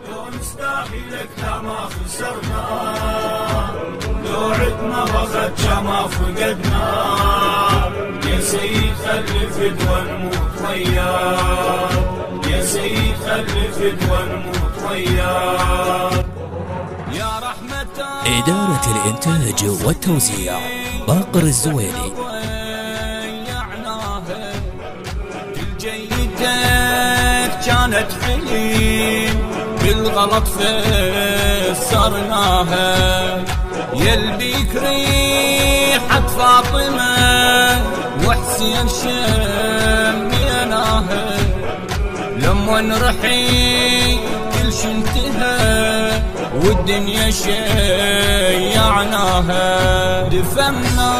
لو نستاهلك لا ما خسرنا، لو عدنا بخت ما فقدنا، يا سيد خلي فدوى نموت وياك، يا سيد خلي فدوى نموت وياك يا رحمة. إدارة الإنتاج والتوزيع باقر الزويني. كانت حليم بالغلط فسرناها، يلبيك ريحة فاطمة وحسين شميناها، لما نرحي كل شي انتهى والدنيا شيعناها. دفنا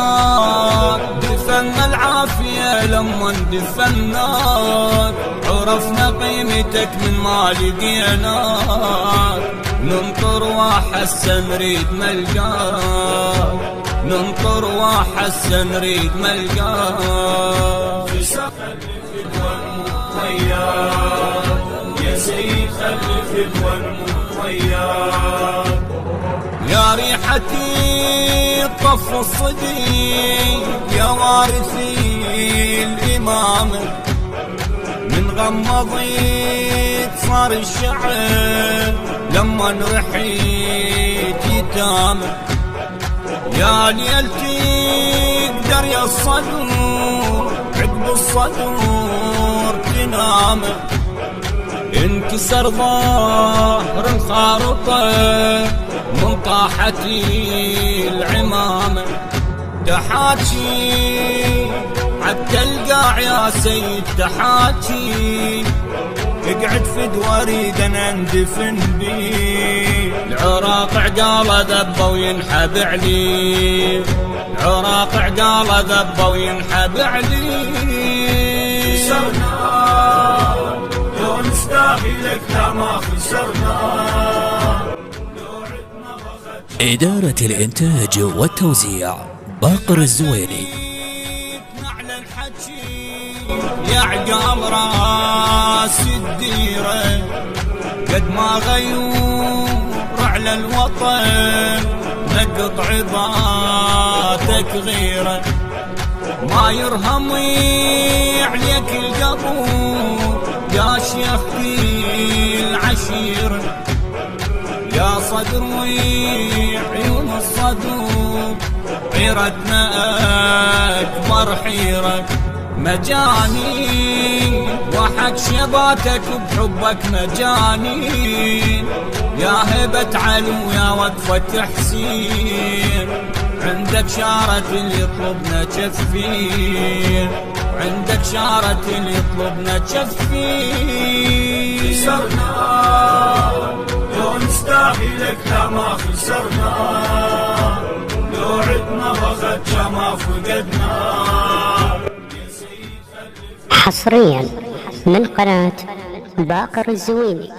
العافية لما دفناك، عرفنا قيمتك من ما لقيناك، ننطر وحسن نريد ملقاك، ننطر وحسن نريد ملقاك. خلي فدوى نموت وياك، يا سيد خلي فدوى نموت وياك يا ريحتي طف الصديق، يا وارثي الإمامة، من غمضيت صار الشعر لما نرحيت يتامى، يا ليلتي قدر يا الصدور عقب الصدور تنامه، انكسر ظهر الخارطة من طاحتي العمامة، تحاكي حتى القاع يا سيد تحاكي، اقعد فد وريد انا اندفن بي، العراق عقاله ذبه وينحب علي، العراق عقاله ذبه وينحب علي. خسرنا لو نستاهلك لا ما خسرنا. إدارة الإنتاج والتوزيع باقر الزويني. يا عقال راس الديرة قد ما غيور على الوطن، نقط عظاتك غيرة ما يرهم عليك القبور، يا شيخ في العشيرة، يا صدر وعيون الصدور، حيرتنا أكبر حيرة، مجانين وحق شباتك بحبك مجانين، يا هبة علو يا وقفة حسين، عندك شارة اللي يطلبنا تشفين، عندك شارة اللي يطلبنا تشفين. خسرنا لو نستاهلك لا ما خسرنا، لو عدنا بخت ما فقدنا. حصريا من قناة باقر الزويني.